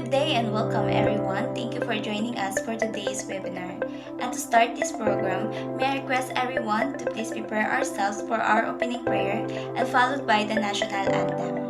Good day and welcome everyone. Thank you for joining us for today's webinar. And to start this program, may I request everyone to please prepare ourselves for our opening prayer and followed by the national anthem.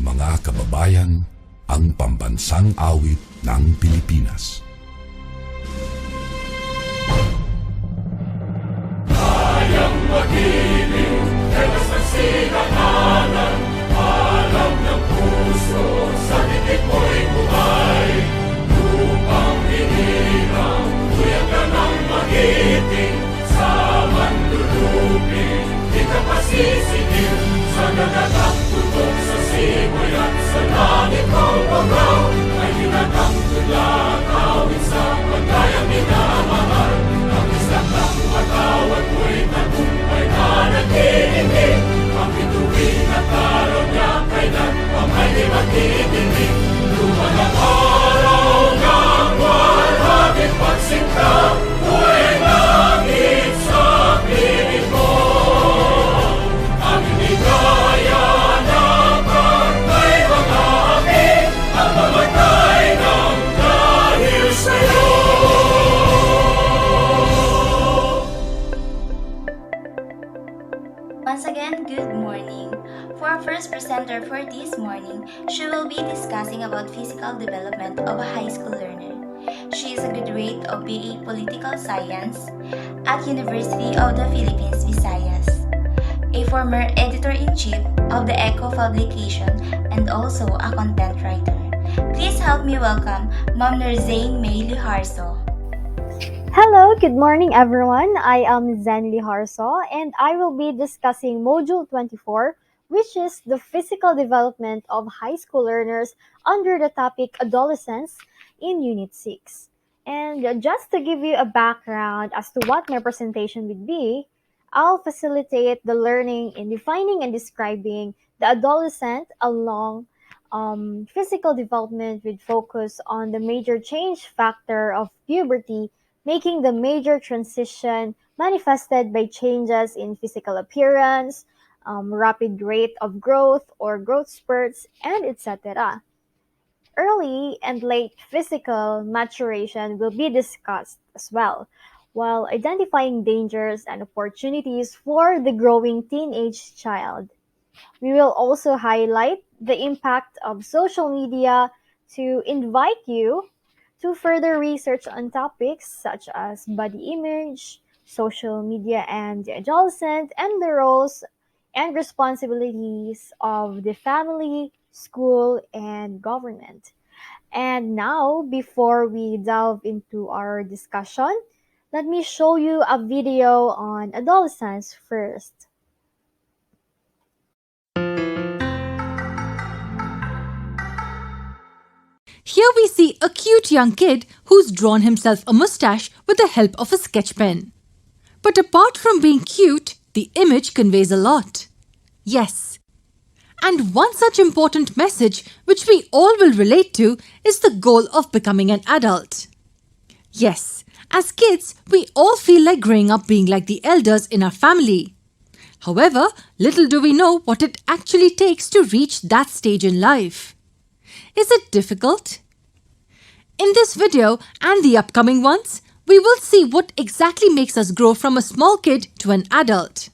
Mga kababayan, ang pambansang awit ng Pilipinas. Kayang mag-ibig, telas ng sinakalan, alam ng puso, sa titik mo'y buhay. Lupang hinirang, tuyag ka ng magiting, sa manlulupin, di ka pasisigil, sa nagagang tutok sa simoy at sa langit mong pagaw, ay hinatang tulad, awit sa pagkayang minamahal. Ang isang ng matawad mo'y tagumpay na nag-iindig, ang bituin at araw niya kailan ang may di magdidinig. Luman ang araw ng walhagit pagsinta, buhay langit sa piling mo. Ang inigaya na pagkay mga api, ang mamatay ng dahil sa'yo. Once again, good morning. For our first presenter for this morning, she will be discussing about physical development of a high school learner. She is a graduate of BA Political Science at University of the Philippines, Visayas, a former editor-in-chief of the Echo publication and also a content writer. Please help me welcome Ma'am Nerzain May Liharso. Hello, good morning everyone. I am Zen Liharso and I will be discussing Module 24, which is the physical development of high school learners under the topic adolescence in Unit 6. And just to give you a background as to what my presentation would be, I'll facilitate the learning in defining and describing the adolescent along physical development with focus on the major change factor of puberty, making the major transition manifested by changes in physical appearance, rapid rate of growth or growth spurts, and etc. Early and late physical maturation will be discussed as well, while identifying dangers and opportunities for the growing teenage child. We will also highlight the impact of social media to invite you to further research on topics such as body image, social media and the adolescent, and the roles and responsibilities of the family, school, and government. And now, before we delve into our discussion, let me show you a video on adolescence first. Here we see a cute young kid who's drawn himself a mustache with the help of a sketch pen. But apart from being cute, The image conveys a lot. Yes. And one such important message which we all will relate to is the goal of becoming an adult. Yes, as kids, we all feel like growing up being like the elders in our family. However, little do we know what it actually takes to reach that stage in life. Is it difficult? In this video and the upcoming ones, we will see what exactly makes us grow from a small kid to an adult.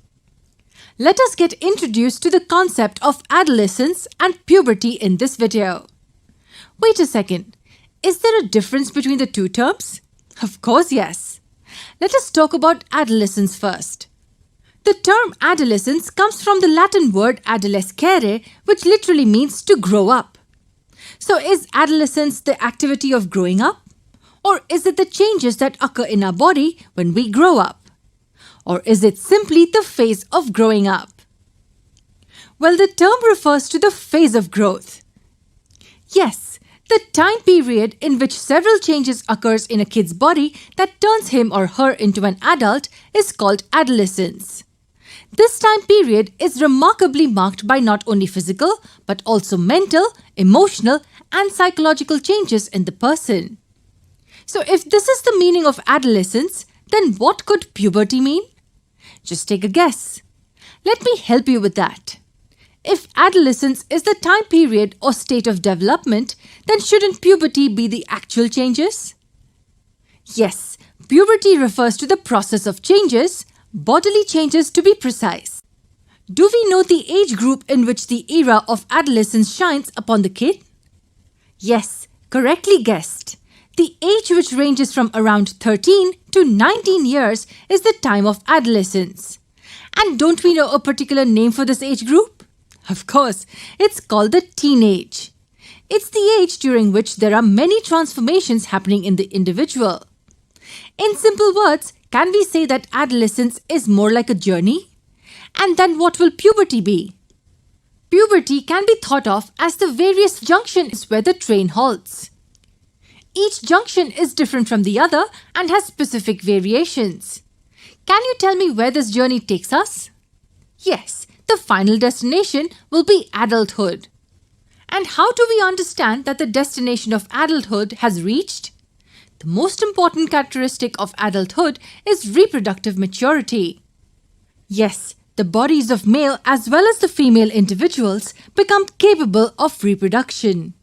Let us get introduced to the concept of adolescence and puberty in this video. Wait a second, is there a difference between the two terms? Of course, yes. Let us talk about adolescence first. The term adolescence comes from the Latin word adolescere, which literally means to grow up. So is adolescence the activity of growing up? Or is it the changes that occur in our body when we grow up? Or is it simply the phase of growing up? Well, the term refers to the phase of growth. Yes, the time period in which several changes occurs in a kid's body that turns him or her into an adult is called adolescence. This time period is remarkably marked by not only physical but also mental, emotional, and psychological changes in the person. So if this is the meaning of adolescence, then what could puberty mean? Just take a guess. Let me help you with that. If adolescence is the time period or state of development, then shouldn't puberty be the actual changes? Yes, puberty refers to the process of changes, bodily changes to be precise. Do we know the age group in which the era of adolescence shines upon the kid? Yes, correctly guessed. The age which ranges from around 13 to 19 years is the time of adolescence. And don't we know a particular name for this age group? Of course, it's called the teenage. It's the age during which there are many transformations happening in the individual. In simple words, can we say that adolescence is more like a journey? And then what will puberty be? Puberty can be thought of as the various junctions where the train halts. Each junction is different from the other and has specific variations. Can you tell me where this journey takes us? Yes, the final destination will be adulthood. And how do we understand that the destination of adulthood has reached? The most important characteristic of adulthood is reproductive maturity. Yes, the bodies of male as well as the female individuals become capable of reproduction.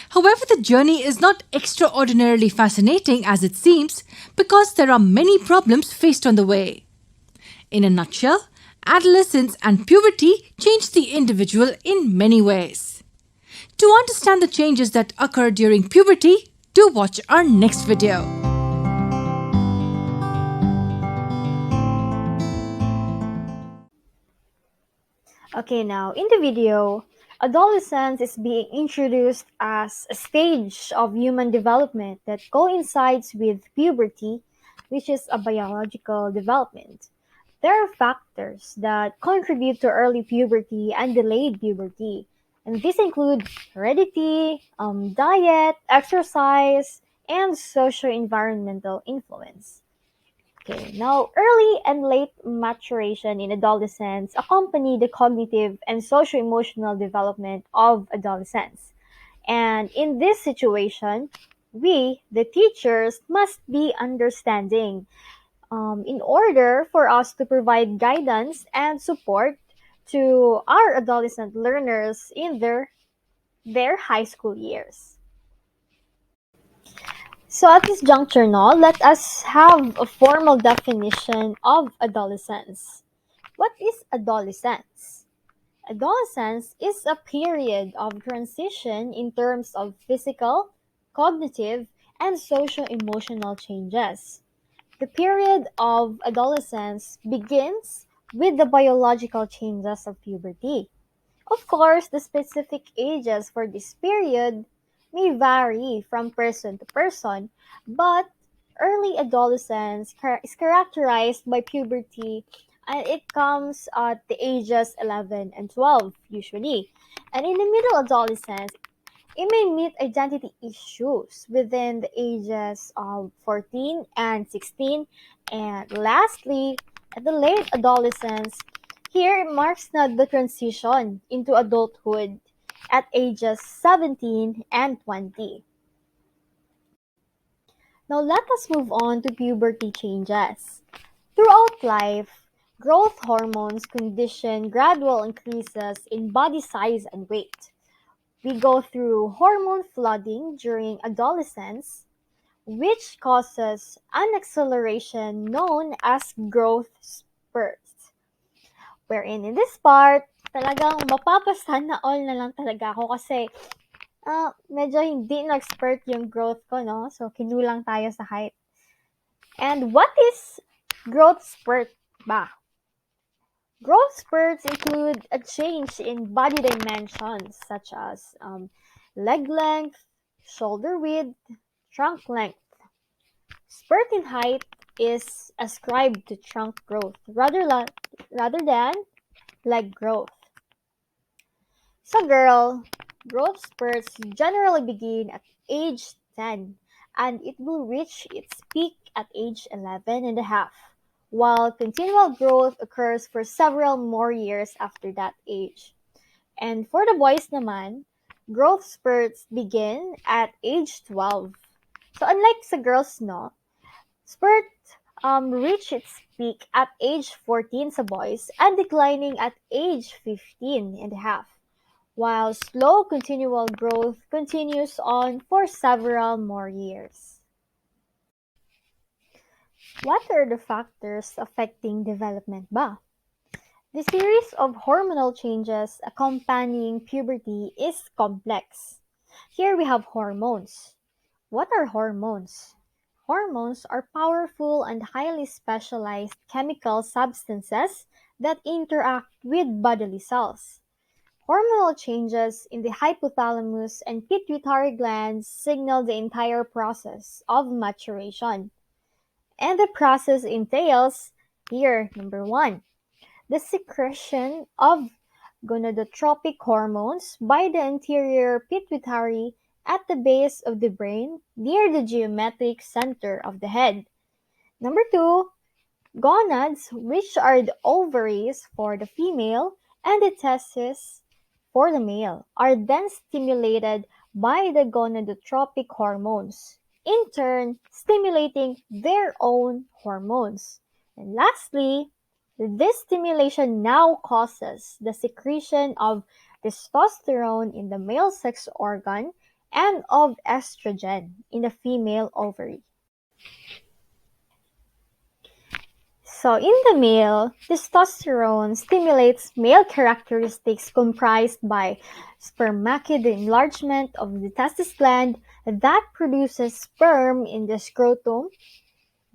However, the journey is not extraordinarily fascinating as it seems because there are many problems faced on the way. In a nutshell, adolescence and puberty change the individual in many ways. To understand the changes that occur during puberty, do watch our next video. Okay, now in the video, adolescence is being introduced as a stage of human development that coincides with puberty, which is a biological development. There are factors that contribute to early puberty and delayed puberty, and these include heredity, diet, exercise, and socio-environmental influence. Okay, now early and late maturation in adolescence accompany the cognitive and socio-emotional development of adolescents. And in this situation, we, the teachers, must be understanding in order for us to provide guidance and support to our adolescent learners in their high school years. So at this juncture now, let us have a formal definition of adolescence. What is adolescence? Adolescence is a period of transition in terms of physical, cognitive, and social-emotional changes. The period of adolescence begins with the biological changes of puberty. Of course, the specific ages for this period may vary from person to person, but early adolescence is characterized by puberty and it comes at the ages 11 and 12 usually. And in the middle adolescence, it may meet identity issues within the ages of 14 and 16. And lastly, At the late adolescence, here marks now the transition into adulthood at ages 17 and 20. Now let us move on to puberty changes. Throughout life, growth hormones condition gradual increases in body size and weight. We go through hormone flooding during adolescence, which causes an acceleration known as growth spurts. Wherein in this part, talagang mapapasana all na lang talaga ako kasi medyo hindi nag-spurt yung growth ko, no? So, kinulang tayo sa height. And what is growth spurt ba? Growth spurts include a change in body dimensions such as leg length, shoulder width, trunk length. Spurt in height is ascribed to trunk growth rather than leg growth. So girl, growth spurts generally begin at age 10 and it will reach its peak at age 11 and a half, while continual growth occurs for several more years after that age. And for the boys naman, growth spurts begin at age 12. So unlike sa girls, no, spurt reach its peak at age 14 sa boys and declining at age 15 and a half, while slow continual growth continues on for several more years. What are the factors affecting development ba? The series of hormonal changes accompanying puberty is complex. Here we have hormones. What are hormones? Hormones are powerful and highly specialized chemical substances that interact with bodily cells. Hormonal changes in the hypothalamus and pituitary glands signal the entire process of maturation. And the process entails here, number one, the secretion of gonadotropic hormones by the anterior pituitary at the base of the brain near the geometric center of the head. Number two, gonads, which are the ovaries for the female and the testes for the male, are then stimulated by the gonadotropic hormones, in turn stimulating their own hormones. And lastly, this stimulation now causes the secretion of testosterone in the male sex organ and of estrogen in the female ovary. So in the male, testosterone stimulates male characteristics comprised by spermacid enlargement of the testis gland that produces sperm in the scrotum,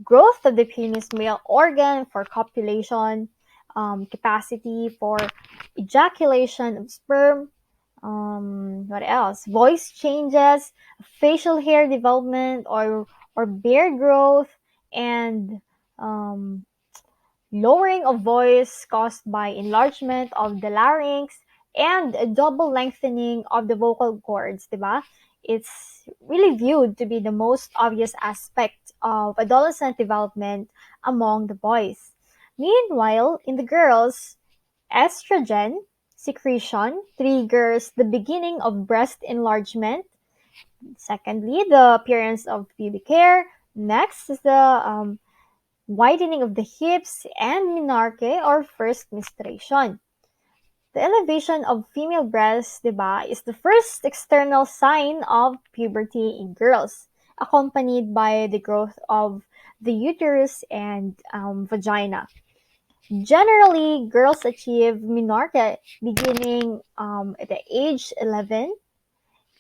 growth of the penis male organ for copulation, capacity for ejaculation of sperm, what else? Voice changes, facial hair development or beard growth, and um, lowering of voice caused by enlargement of the larynx, and a double lengthening of the vocal cords, diba? It's really viewed to be the most obvious aspect of adolescent development among the boys. Meanwhile, in the girls, estrogen secretion triggers the beginning of breast enlargement. Secondly, the appearance of pubic hair. Next is the widening of the hips and menarche or first menstruation. The elevation of female breasts, diba, is the first external sign of puberty in girls, accompanied by the growth of the uterus and vagina. Generally, girls achieve menarche beginning at the age 11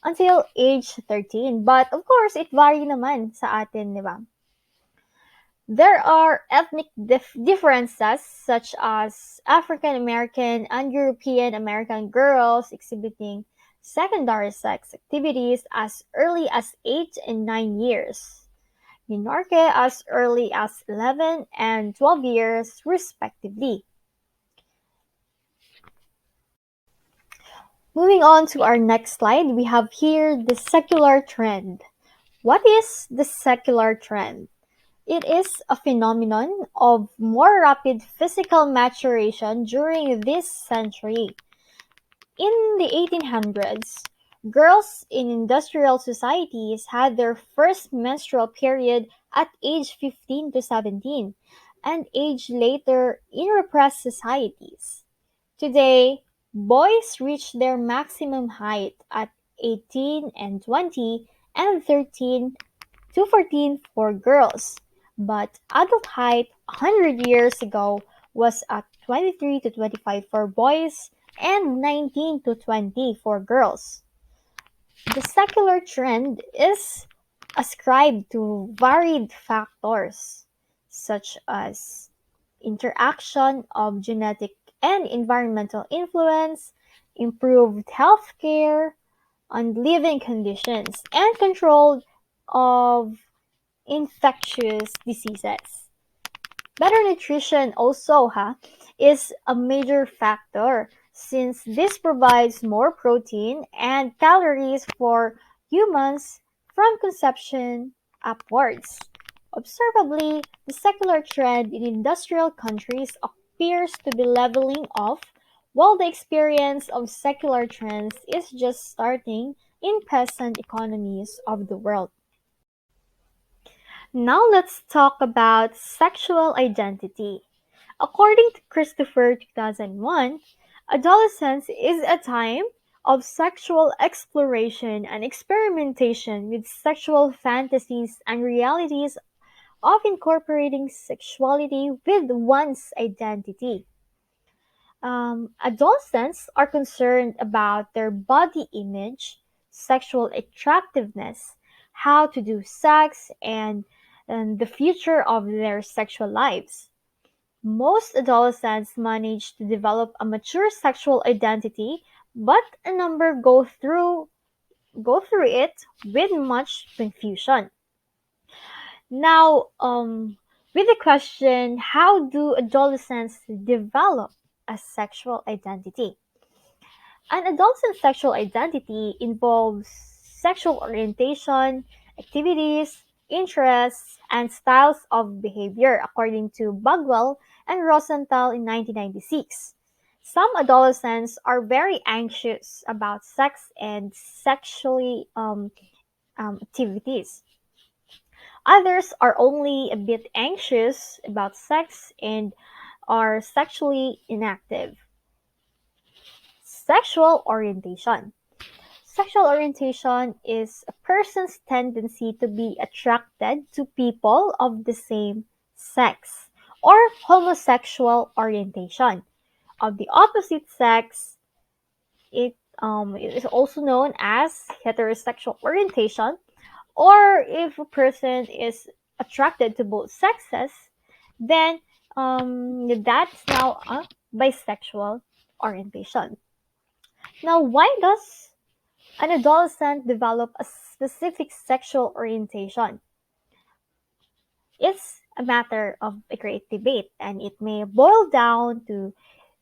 until age 13. But of course, it vary naman sa atin, di ba? There are ethnic differences such as African American and European American girls exhibiting secondary sex activities as early as 8 and 9 years, menarche as early as 11 and 12 years respectively. Moving on to our next slide, we have here the secular trend. What is the secular trend? It is a phenomenon of more rapid physical maturation during this century. In the 1800s, girls in industrial societies had their first menstrual period at age 15 to 17, and age later in repressed societies. Today, boys reach their maximum height at 18 and 20 and 13 to 14 for girls, but adult height 100 years ago was at 23 to 25 for boys and 19 to 20 for girls. The secular trend is ascribed to varied factors such as interaction of genetic and environmental influence, improved healthcare, and living conditions, and control of infectious diseases. Better nutrition also is a major factor since this provides more protein and calories for humans from conception upwards. Observably, the secular trend in industrial countries appears to be leveling off, while the experience of secular trends is just starting in peasant economies of the world. Now let's talk about sexual identity. According to Christopher 2001, adolescence is a time of sexual exploration and experimentation with sexual fantasies and realities of incorporating sexuality with one's identity. Adolescents are concerned about their body image, sexual attractiveness, how to do sex, and the future of their sexual lives. Most adolescents manage to develop a mature sexual identity, but a number go through it with much confusion. Now, with the question, how do adolescents develop a sexual identity? An adolescent sexual identity involves sexual orientation, activities, interests, and styles of behavior, according to Bagwell and Rosenthal in 1996. Some adolescents are very anxious about sex and sexually activities. Others are only a bit anxious about sex and are sexually inactive. Sexual orientation. Sexual orientation is a person's tendency to be attracted to people of the same sex, or homosexual orientation. Of the opposite sex, it is also known as heterosexual orientation, or if a person is attracted to both sexes, then that's now a bisexual orientation. Now, why does an adolescent develop a specific sexual orientation? It's a matter of a great debate, and it may boil down to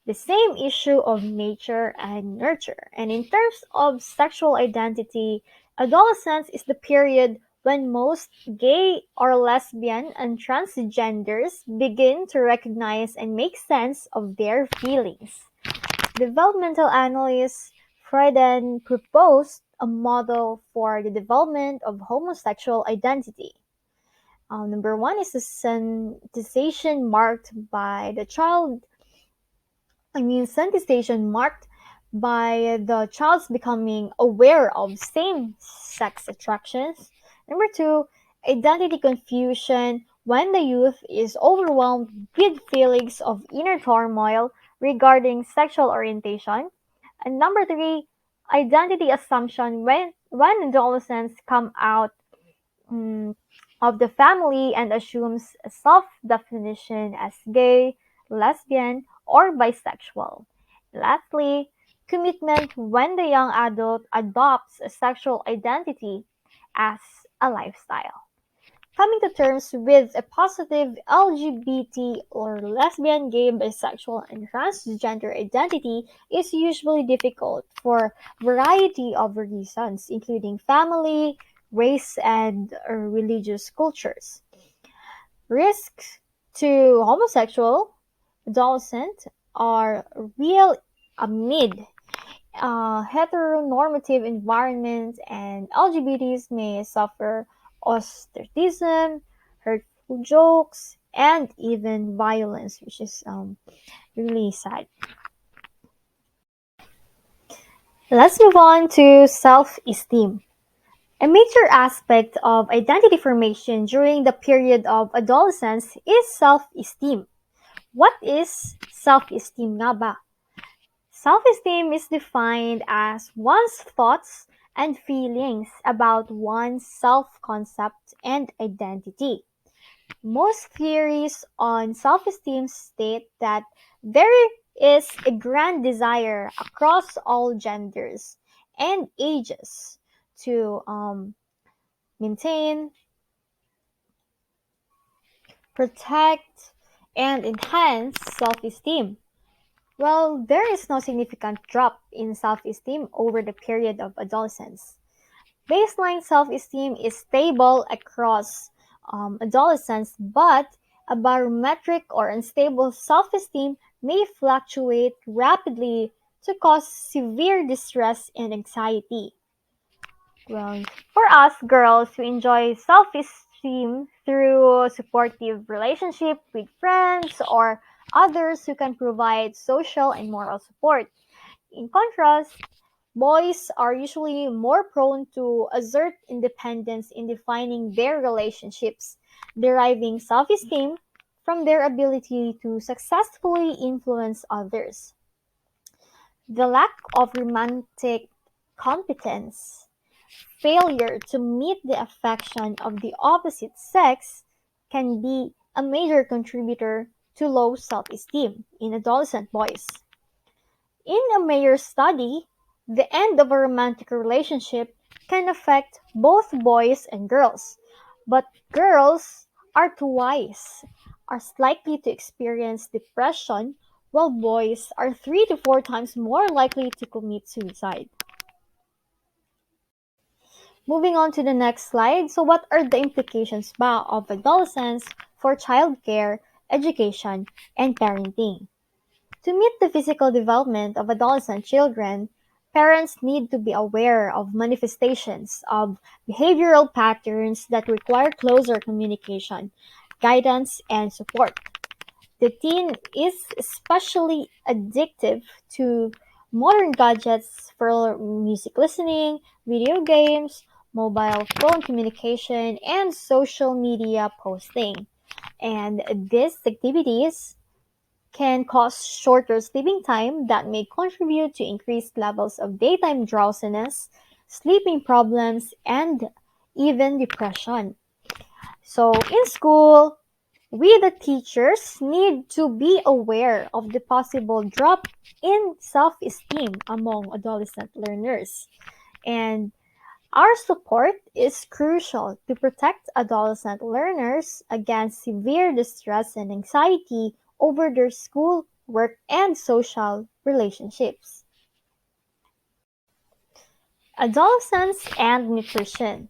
the same issue of nature and nurture. And in terms of sexual identity, adolescence is the period when most gay or lesbian and transgenders begin to recognize and make sense of their feelings. Developmental analyst Freuden proposed a model for the development of homosexual identity. Number one is the sensitization marked by the child sensitization marked by the child's becoming aware of same-sex attractions. Number two, identity confusion when the youth is overwhelmed with feelings of inner turmoil regarding sexual orientation. And number three, identity assumption when adolescents come out mm, of the family and assumes a self-definition as gay, lesbian, or bisexual. Lastly, commitment when the young adult adopts a sexual identity as a lifestyle. Coming to terms with a positive LGBT or lesbian, gay, bisexual, and transgender identity is usually difficult for a variety of reasons, including family, race, and religious cultures. Risks to homosexual adolescent are real amid heteronormative environments, and LGBTs may suffer ostracism, hurtful jokes, and even violence, which is really sad. Let's move on to self-esteem. A major aspect of identity formation during the period of adolescence is self-esteem. What is self-esteem nga ba? Self-esteem is defined as one's thoughts and feelings about one's self-concept and identity. Most theories on self-esteem state that there is a grand desire across all genders and ages to maintain, protect, and enhance self-esteem. Well, there is no significant drop in self-esteem over the period of adolescence. Baseline self-esteem is stable across adolescence, but a barometric or unstable self-esteem may fluctuate rapidly to cause severe distress and anxiety. Well, for us girls who enjoy self-esteem through supportive relationship with friends or others who can provide social and moral support. In contrast, boys are usually more prone to assert independence in defining their relationships, deriving self-esteem from their ability to successfully influence others. The lack of romantic competence, failure to meet the affection of the opposite sex can be a major contributor to low self-esteem in adolescent boys. In a Mayer study, the end of a romantic relationship can affect both boys and girls, but girls are twice as likely to experience depression, while boys are 3 to 4 times more likely to commit suicide. Moving on to the next slide. So what are the implications ba of adolescence for childcare, education, and parenting? To meet the physical development of adolescent children, parents need to be aware of manifestations of behavioral patterns that require closer communication, guidance, and support. The teen is especially addictive to modern gadgets for music listening, video games, mobile phone communication, and social media posting. And these activities can cause shorter sleeping time that may contribute to increased levels of daytime drowsiness, sleeping problems, and even depression. So, in school, we, the teachers, need to be aware of the possible drop in self esteem among adolescent learners. And our support is crucial to protect adolescent learners against severe distress and anxiety over their school, work, and social relationships. Adolescence and nutrition.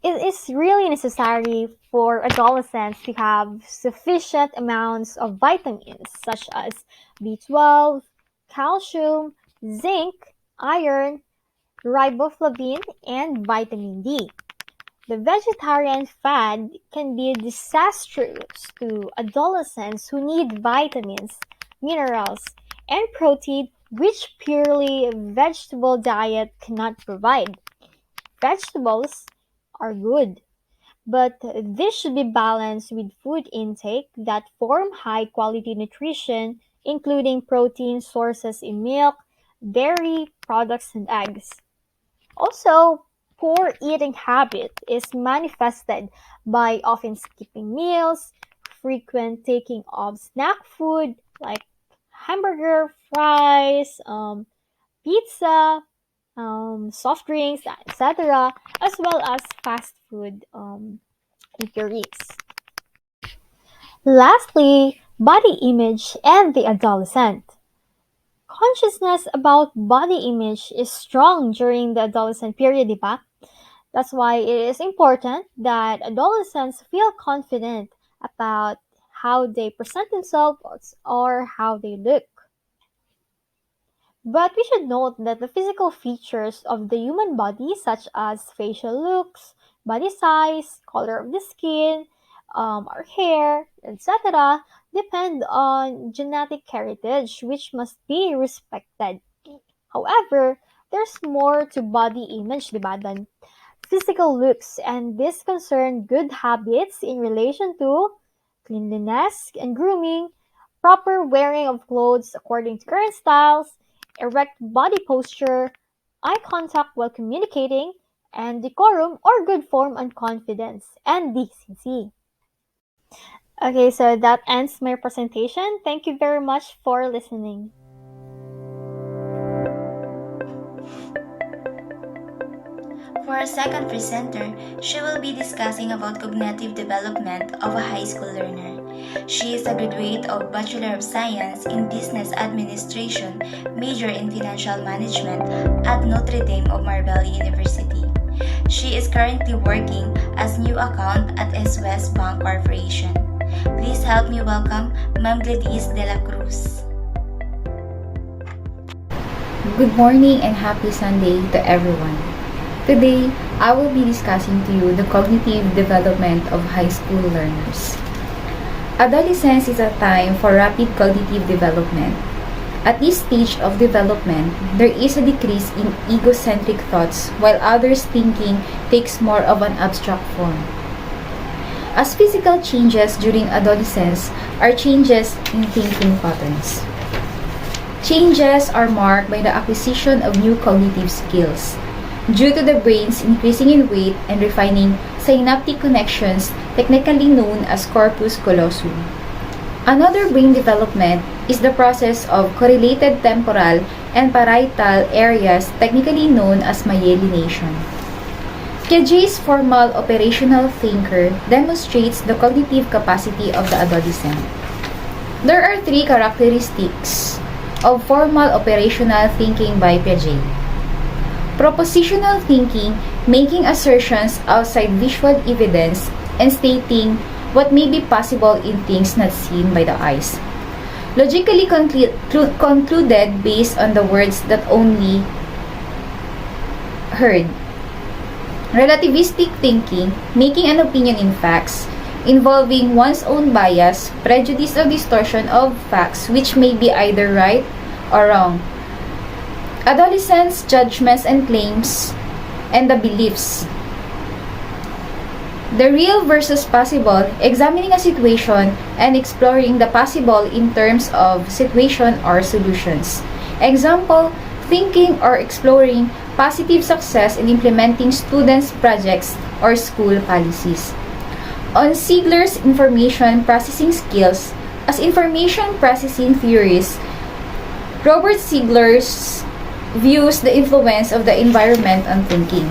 It is really necessary for adolescents to have sufficient amounts of vitamins such as B12, calcium, zinc, iron, riboflavin, and vitamin D. The vegetarian fad can be disastrous to adolescents who need vitamins, minerals, and protein which purely vegetable diet cannot provide. Vegetables are good, but this should be balanced with food intake that form high quality nutrition, including protein sources in milk, dairy products, and eggs. Also, poor eating habit is manifested by often skipping meals, frequent taking of snack food like hamburger, fries, pizza, soft drinks, etc., as well as fast food eateries. Lastly, body image and the adolescent. Consciousness about body image is strong during the adolescent period, di ba? That's why it is important that adolescents feel confident about how they present themselves or how they look. But we should note that the physical features of the human body, such as facial looks, body size, color of the skin, our hair, etc., depend on genetic heritage, which must be respected. However, there's more to body image, diba, than physical looks, and this concern good habits in relation to cleanliness and grooming, proper wearing of clothes according to current styles, erect body posture, eye contact while communicating, and decorum or good form and confidence, and decency. Okay, so that ends my presentation. Thank you very much for listening. For our second presenter, she will be discussing about cognitive development of a high school learner. She is a graduate of Bachelor of Science in Business Administration, major in Financial Management at Notre Dame of Marbella University. She is currently working as new account at S-West Bank Corporation. Please help me welcome Ma'am Gladys de la Cruz. Good morning and happy Sunday to everyone. Today, I will be discussing to you the cognitive development of high school learners. Adolescence is a time for rapid cognitive development. At this stage of development, there is a decrease in egocentric thoughts while others' thinking takes more of an abstract form. As physical changes during adolescence are changes in thinking patterns. Changes are marked by the acquisition of new cognitive skills due to the brain's increasing in weight and refining synaptic connections, technically known as corpus callosum. Another brain development is the process of correlated temporal and parietal areas, technically known as myelination. Piaget's formal operational thinker demonstrates the cognitive capacity of the adolescent. There are three characteristics of formal operational thinking by Piaget. Propositional thinking, making assertions outside visual evidence and stating what may be possible in things not seen by the eyes. Logically concluded based on the words that only heard. Relativistic thinking, making an opinion in facts, involving one's own bias, prejudice or distortion of facts which may be either right or wrong. Adolescents' judgments and claims, and the beliefs. The real versus possible, examining a situation and exploring the possible in terms of situation or solutions. Example, thinking or exploring positive success in implementing students' projects or school policies. On Ziegler's information processing skills, as information processing theorist, Robert Ziegler's views the influence of the environment on thinking.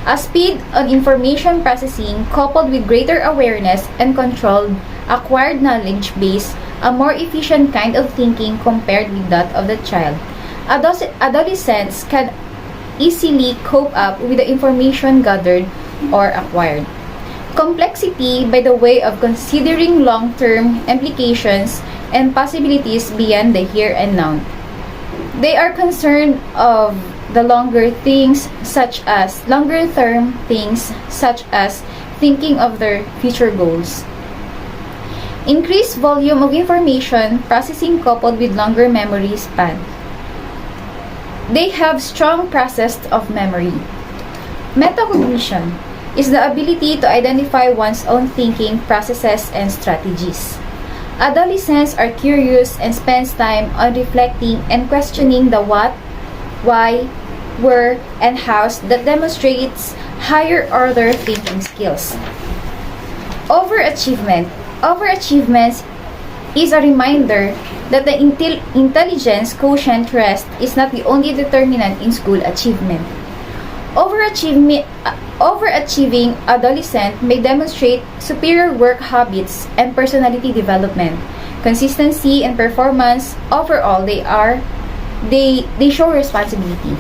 A speed on information processing coupled with greater awareness and controlled acquired knowledge base, a more efficient kind of thinking compared with that of the child. Adolescents can easily cope up with the information gathered or acquired. Complexity by the way of considering long-term implications and possibilities beyond the here and now. They are concerned of the longer term things such as thinking of their future goals. Increased volume of information processing coupled with longer memory span. They have strong process of memory. Metacognition is the ability to identify one's own thinking processes and strategies. Adolescents are curious and spends time on reflecting and questioning the what, why, where, and hows that demonstrates higher order thinking skills. Overachievement. Overachievement is a reminder that the intelligence quotient test is not the only determinant in school achievement. Overachieving adolescent may demonstrate superior work habits and personality development, consistency and performance. Overall, they show responsibility.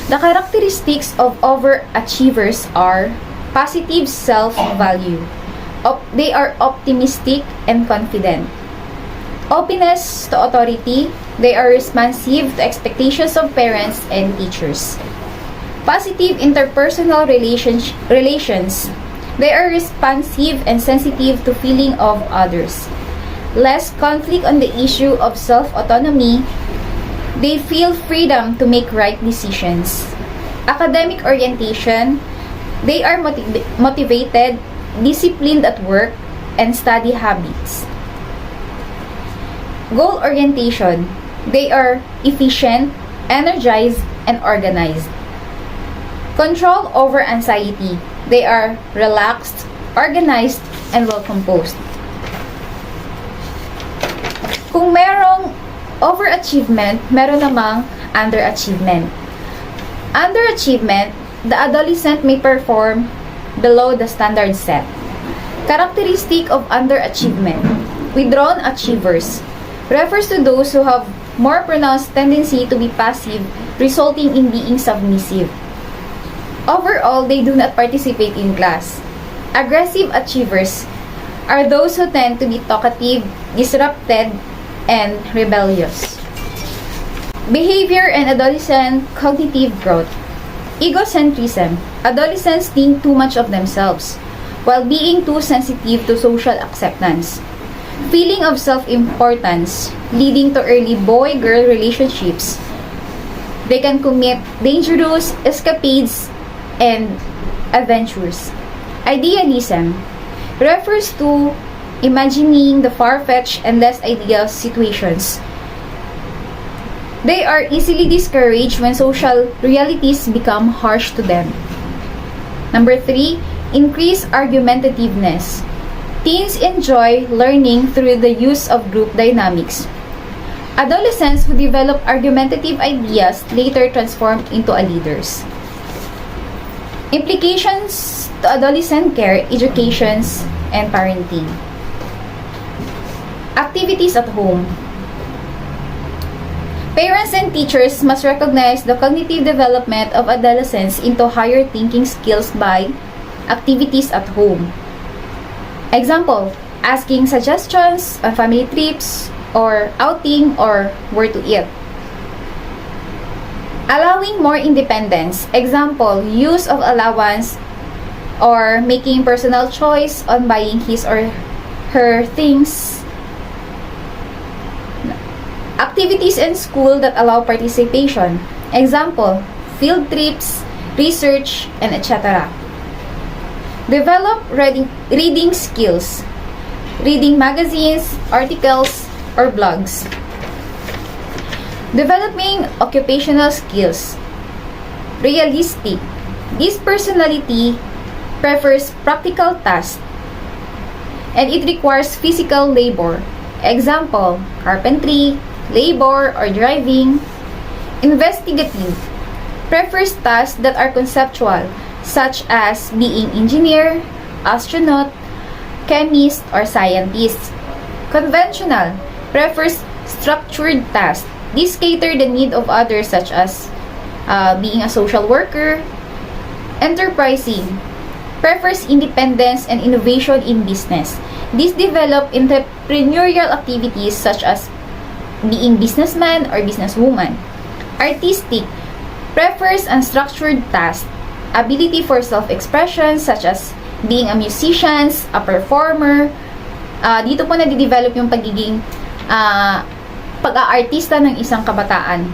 The characteristics of overachievers are positive self-value, They are optimistic and confident. Openness to authority. They are responsive to expectations of parents and teachers. Positive interpersonal relations. They are responsive and sensitive to feeling of others. Less conflict on the issue of self-autonomy. They feel freedom to make right decisions. Academic orientation. They are motivated, disciplined at work, and study habits. Goal orientation. They are efficient, energized, and organized. Control over anxiety. They are relaxed, organized, and well-composed. Kung merong overachievement, meron namang underachievement. Underachievement, the adolescent may perform below the standard set. Characteristic of underachievement, withdrawn achievers, refers to those who have more pronounced tendency to be passive, resulting in being submissive. Overall, they do not participate in class. Aggressive achievers are those who tend to be talkative, disrupted, and rebellious. Behavior and adolescent cognitive growth. Egocentrism. Adolescents think too much of themselves, while being too sensitive to social acceptance. Feeling of self-importance, leading to early boy-girl relationships. They can commit dangerous escapades and adventures. Idealism refers to imagining the far-fetched and less ideal situations. They are easily discouraged when social realities become harsh to them. Number 3, increased argumentativeness. Teens enjoy learning through the use of group dynamics. Adolescents who develop argumentative ideas later transform into leaders. Implications to adolescent care, educations, and parenting. Activities at home. Parents and teachers must recognize the cognitive development of adolescents into higher thinking skills by activities at home. Example, asking suggestions on family trips or outing or where to eat. Allowing more independence. Example, use of allowance or making personal choice on buying his or her things. Activities in school that allow participation. Example, field trips, research, and etc. Develop reading skills. Reading magazines, articles, or blogs. Developing occupational skills. Realistic. This personality prefers practical tasks and it requires physical labor. Example, carpentry, labor, or driving. Investigative. Prefers tasks that are conceptual, such as being engineer, astronaut, chemist, or scientist. Conventional. Prefers structured tasks. These cater the need of others such as being a social worker. Enterprising. Prefers independence and innovation in business. These develop entrepreneurial activities such as being businessman or businesswoman. Artistic. Prefers unstructured tasks. Ability for self-expression such as being a musician, a performer. Dito po nadidevelop yung pagiging pag-aartista ng isang kabataan.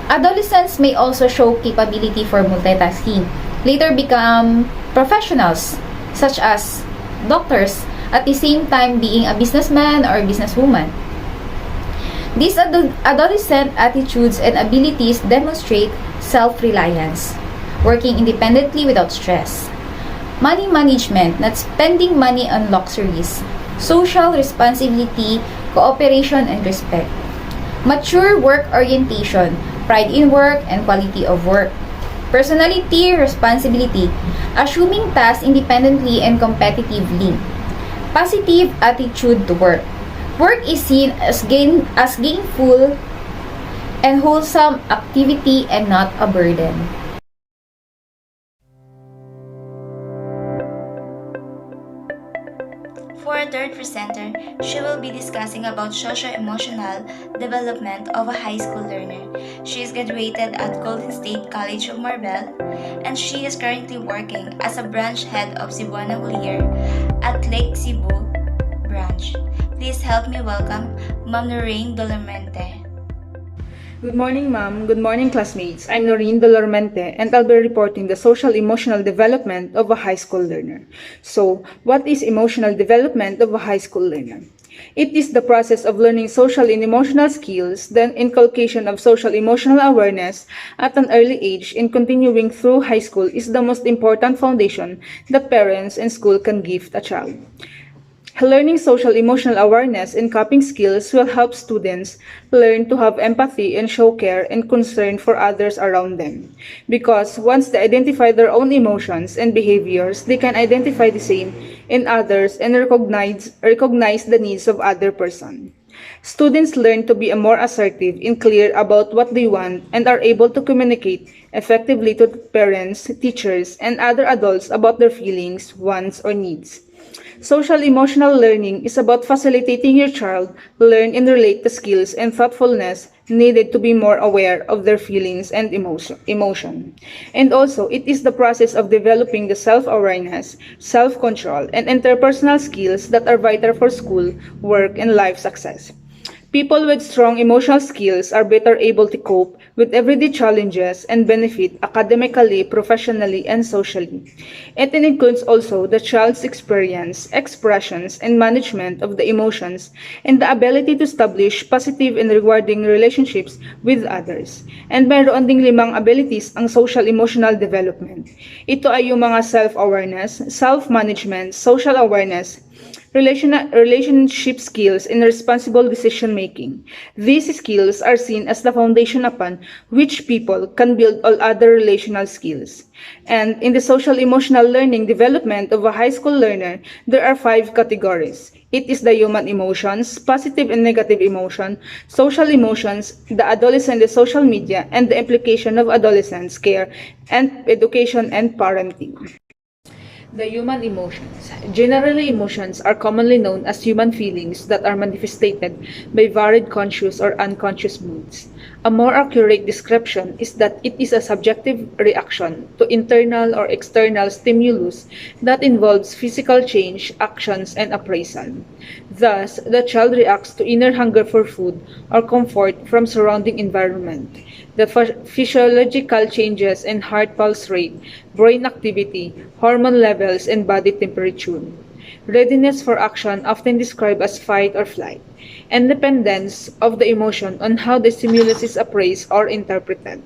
Adolescents may also show capability for multitasking. Later become professionals such as doctors, at the same time being a businessman or businesswoman. These adolescent attitudes and abilities demonstrate self-reliance, working independently without stress. Money management, not spending money on luxuries. Social responsibility, cooperation, and respect. Mature work orientation, pride in work and quality of work. Personality, responsibility, assuming tasks independently and competitively. Positive attitude to work. Work is seen as gainful and wholesome activity and not a burden. our third presenter, she will be discussing about socio-emotional development of a high school learner. She is graduated at Golden State College of Marbel, and she is currently working as a branch head of Cebuana Holier at Lake Cebu branch. Please help me welcome Ma'am Lorraine Dolormente. Good morning, ma'am. Good morning, classmates. I'm Noreen Dolormente, and I'll be reporting the social emotional development of a high school learner. So, what is emotional development of a high school learner? It is the process of learning social and emotional skills, then inculcation of social emotional awareness at an early age and continuing through high school is the most important foundation that parents and school can give a child. Learning social emotional awareness and coping skills will help students learn to have empathy and show care and concern for others around them. Because once they identify their own emotions and behaviors, they can identify the same in others and recognize the needs of other person. Students learn to be more assertive and clear about what they want and are able to communicate effectively to parents, teachers, and other adults about their feelings, wants, or needs. Social emotional learning is about facilitating your child learn and relate the skills and thoughtfulness needed to be more aware of their feelings and emotion. And also, it is the process of developing the self-awareness, self-control, and interpersonal skills that are vital for school, work, and life success. People with strong emotional skills are better able to cope with everyday challenges and benefit academically, professionally, and socially. It includes also the child's experience, expressions, and management of the emotions, and the ability to establish positive and rewarding relationships with others. And mayroon ding 5 abilities ang social emotional development. Ito ay yung mga self-awareness, self-management, social awareness, relationship skills, and responsible decision making. These skills are seen as the foundation upon which people can build all other relational skills. And in the social emotional learning development of a high school learner, there are 5 categories. It is the human emotions, positive and negative emotion, social emotions, the adolescent, the social media, and the implication of adolescents care and education and parenting. The human emotions. Generally, emotions are commonly known as human feelings that are manifested by varied conscious or unconscious moods. A more accurate description is that it is a subjective reaction to internal or external stimulus that involves physical change, actions, and appraisal. Thus, the child reacts to inner hunger for food or comfort from surrounding environment. The physiological changes in heart pulse rate, brain activity, hormone levels, and body temperature. Readiness for action, often described as fight or flight. Independence of the emotion on how the stimulus is appraised or interpreted.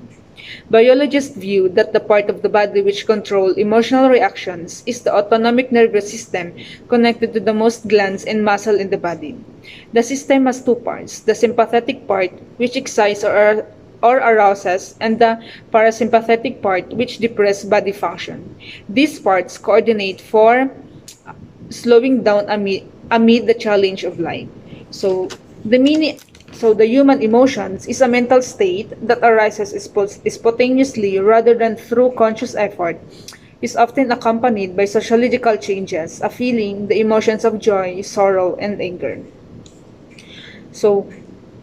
Biologists view that the part of the body which control emotional reactions is the autonomic nervous system connected to the most glands and muscle in the body. The system has 2 parts, the sympathetic part which excites or arouses, and the parasympathetic part which depresses body function. These parts coordinate for slowing down amid the challenge of life. So the human emotions is a mental state that arises spontaneously rather than through conscious effort, is often accompanied by sociological changes, a feeling, the emotions of joy, sorrow, and anger. So,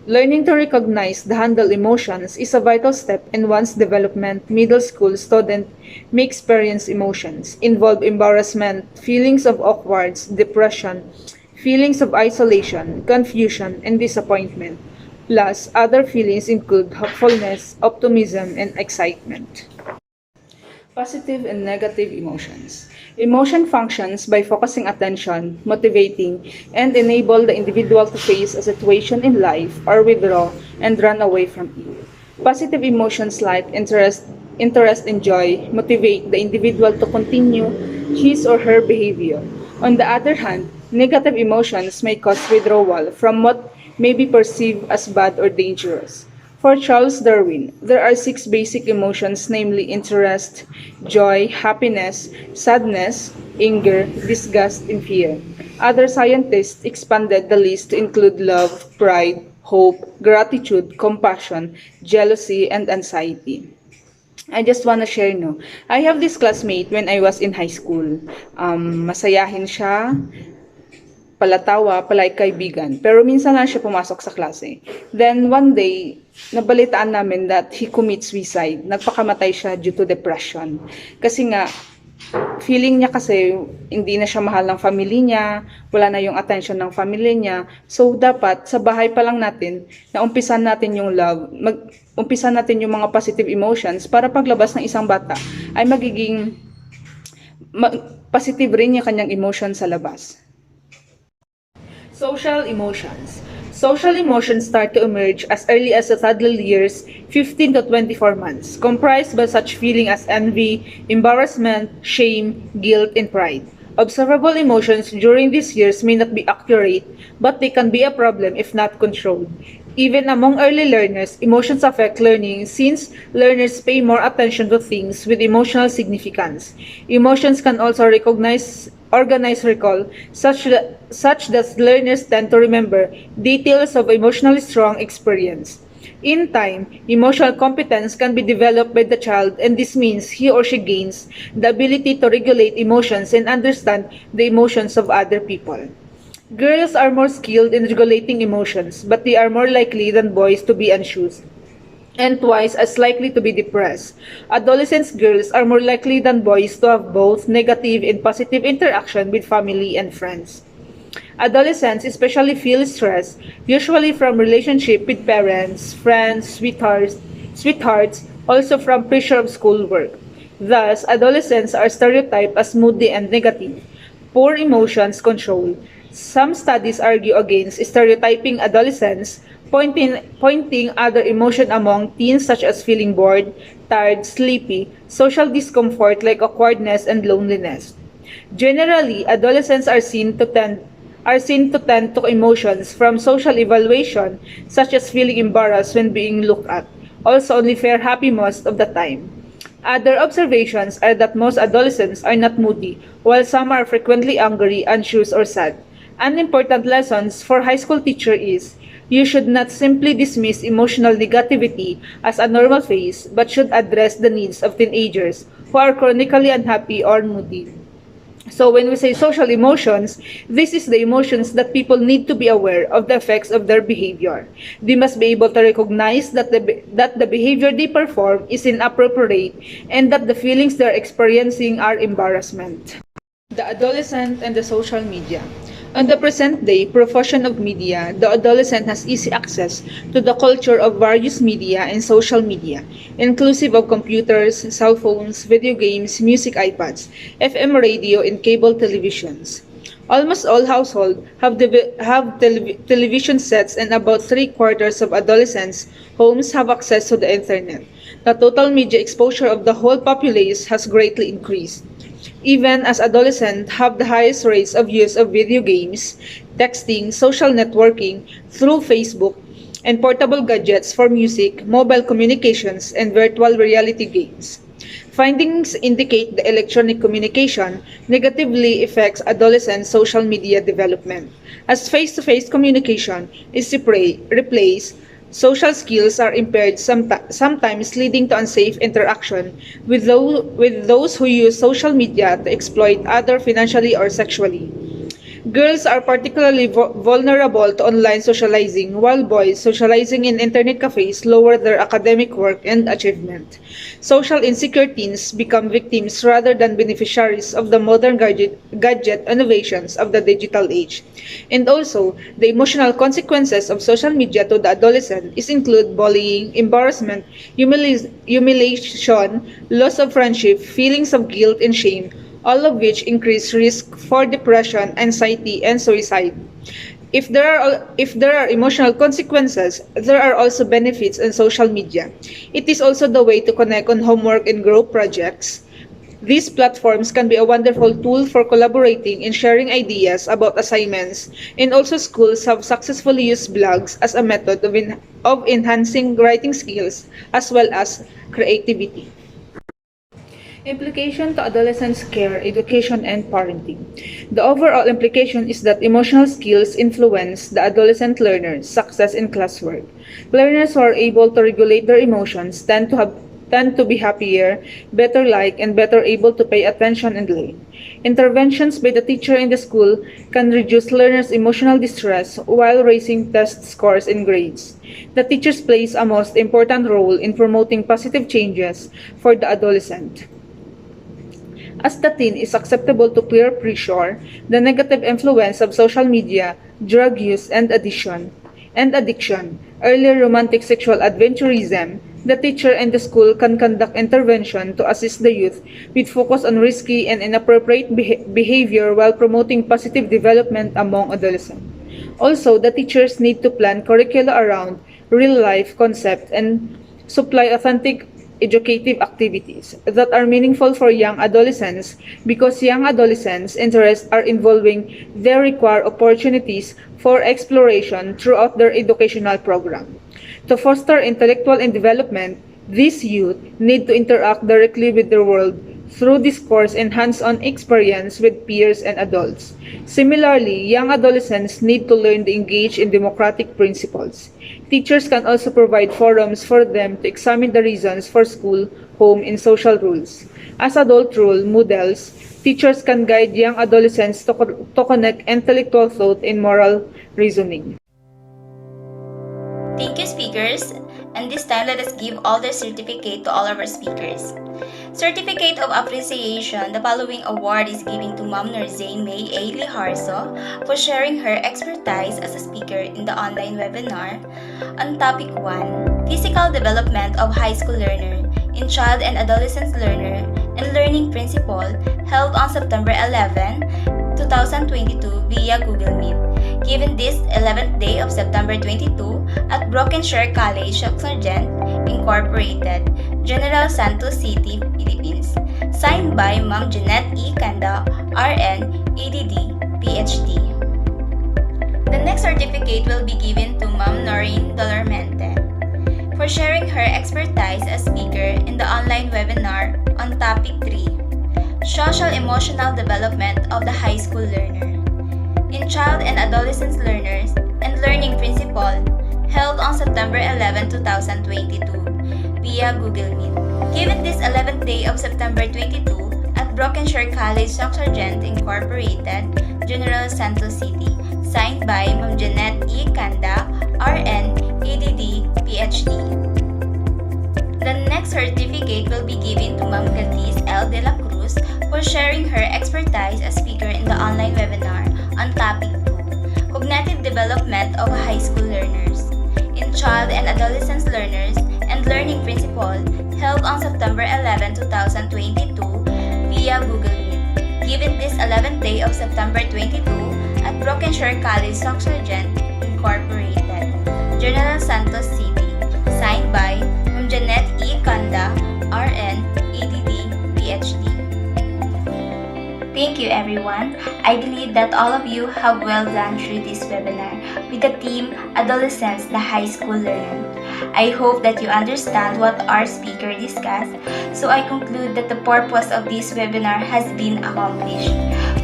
learning to recognize the handle emotions is a vital step in one's development. Middle school student may experience emotions, involve embarrassment, feelings of awkward, depression, feelings of isolation, confusion, and disappointment. Plus, other feelings include hopefulness, optimism, and excitement. Positive and negative emotions. Emotion functions by focusing attention, motivating, and enable the individual to face a situation in life or withdraw and run away from it. Positive emotions like interest and joy motivate the individual to continue his or her behavior. On the other hand, negative emotions may cause withdrawal from what may be perceived as bad or dangerous. For Charles Darwin, there are 6 basic emotions, namely interest, joy, happiness, sadness, anger, disgust, and fear. Other scientists expanded the list to include love, pride, hope, gratitude, compassion, jealousy, and anxiety. I just wanna share, no. I have this classmate when I was in high school. Masayahin siya, palatawa, kaibigan. Pero minsan lang siya pumasok sa klase. Then one day, nabalitaan namin that he commits suicide. Nagpakamatay siya due to depression. Kasi nga, feeling niya kasi hindi na siya mahal ng family niya, wala na yung attention ng family niya. So dapat sa bahay pa lang natin na umpisan natin yung love, umpisan natin yung mga positive emotions para paglabas ng isang bata ay magiging positive rin yung kanyang emotion sa labas. Social emotions. Social emotions start to emerge as early as the toddler years, 15 to 24 months, comprised by such feelings as envy, embarrassment, shame, guilt, and pride. Observable emotions during these years may not be accurate, but they can be a problem if not controlled. Even among early learners, emotions affect learning since learners pay more attention to things with emotional significance. Emotions can also organize recall, such that learners tend to remember details of emotionally strong experience. In time, emotional competence can be developed by the child, and this means he or she gains the ability to regulate emotions and understand the emotions of other people. Girls are more skilled in regulating emotions, but they are more likely than boys to be anxious and twice as likely to be depressed. Adolescent girls are more likely than boys to have both negative and positive interaction with family and friends. Adolescents especially feel stress, usually from relationship with parents, friends, sweethearts, also from pressure of schoolwork. Thus, adolescents are stereotyped as moody and negative, poor emotions control. Some studies argue against stereotyping adolescents, pointing other emotion among teens such as feeling bored, tired, sleepy, social discomfort like awkwardness and loneliness. Generally, adolescents are seen to tend to emotions from social evaluation such as feeling embarrassed when being looked at, also only fair happy most of the time. Other observations are that most adolescents are not moody, while some are frequently angry, anxious, or sad. An important lesson for high school teacher is you should not simply dismiss emotional negativity as a normal phase, but should address the needs of teenagers who are chronically unhappy or moody. So when we say social emotions, this is the emotions that people need to be aware of the effects of their behavior. They must be able to recognize that the behavior they perform is inappropriate and that the feelings they're experiencing are embarrassment. The adolescent and the social media. On the present day profusion of media, the adolescent has easy access to the culture of various media and social media, inclusive of computers, cell phones, video games, music iPads, FM radio, and cable televisions. Almost all households have television sets, and about three-quarters of adolescents' homes have access to the internet. The total media exposure of the whole populace has greatly increased. Even as adolescents have the highest rates of use of video games, texting, social networking through Facebook, and portable gadgets for music, mobile communications, and virtual reality games. Findings indicate the electronic communication negatively affects adolescent social media development. As face-to-face communication is replaced, social skills are impaired, sometimes leading to unsafe interaction with those who use social media to exploit others financially or sexually. Girls are particularly vulnerable to online socializing, while boys socializing in internet cafes lower their academic work and achievement. Social insecure teens become victims rather than beneficiaries of the modern gadget innovations of the digital age. And also, the emotional consequences of social media to the adolescent include bullying, embarrassment, humiliation, loss of friendship, feelings of guilt and shame, all of which increase risk for depression, anxiety, and suicide. If there are emotional consequences, there are also benefits in social media. It is also the way to connect on homework and group projects. These platforms can be a wonderful tool for collaborating and sharing ideas about assignments, and also schools have successfully used blogs as a method of enhancing writing skills as well as creativity. Implication to adolescents' care, education, and parenting. The overall implication is that emotional skills influence the adolescent learner's success in classwork. Learners who are able to regulate their emotions tend to be happier, better liked, and better able to pay attention and learn. Interventions by the teacher in the school can reduce learners' emotional distress while raising test scores and grades. The teachers plays a most important role in promoting positive changes for the adolescent. As the teen is susceptible to peer pressure, the negative influence of social media, drug use, and addiction, early romantic sexual adventurism, the teacher and the school can conduct intervention to assist the youth with focus on risky and inappropriate behavior while promoting positive development among adolescents. Also, the teachers need to plan curricula around real-life concepts and supply authentic educative activities that are meaningful for young adolescents because young adolescents' interests are evolving. They require opportunities for exploration throughout their educational program. To foster intellectual and development, these youth need to interact directly with the world through discourse and hands-on experience with peers and adults. Similarly, young adolescents need to learn to engage in democratic principles. Teachers can also provide forums for them to examine the reasons for school, home, and social rules. As adult role models, teachers can guide young adolescents to connect intellectual thought and moral reasoning. Thank you, speakers. And this time, let us give all the certificate to all of our speakers. Certificate of Appreciation. The following award is given to Ma'am Norzain May A. Liharso for sharing her expertise as a speaker in the online webinar on Topic 1, Physical Development of High School Learner in Child and Adolescent Learner and Learning Principle, held on September 11, 2022 via Google Meet, given this 11th day of September 22 at Brokenshire College of Sargent, Incorporated, General Santos City, Philippines. Signed by Ma'am Jeanette E. Kanda, RN, EDD, PhD. The next certificate will be given to Ma'am Noreen Dolormente for sharing her expertise as speaker in the online webinar on Topic 3, Social Emotional Development of the High School Learner in Child and Adolescent Learners and Learning Principle, held on September 11, 2022 via Google Meet. Given this 11th day of September 22 at Brokenshire College of Sargent, Incorporated, General Santos City, signed by Ma'am Jeanette E. Kanda, RN, EDD, PhD. The next certificate will be given to Ma'am Gladys L. De La Cruz for sharing her expertise as speaker in the online webinar on Topic 2, Cognitive Development of High School Learners in Child and Adolescent Learners and Learning Principle, held on September 11, 2022 via Google Meet, given this 11th day of September 22 at Brokenshire College of Sargent, Incorporated, General Santos City, signed by Ma'am Jeanette E. Kanda, RN, EDD, PhD. Thank you, everyone. I believe that all of you have well done through this webinar with the theme Adolescence, the High School Learner. I hope that you understand what our speaker discussed, so I conclude that the purpose of this webinar has been accomplished.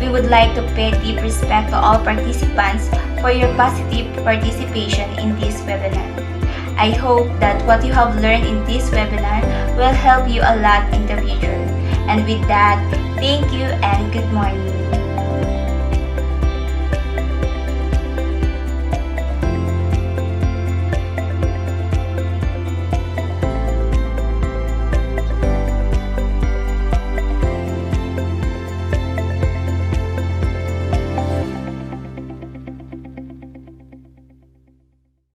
We would like to pay deep respect to all participants for your positive participation in this webinar. I hope that what you have learned in this webinar will help you a lot in the future. And with that, thank you and good morning.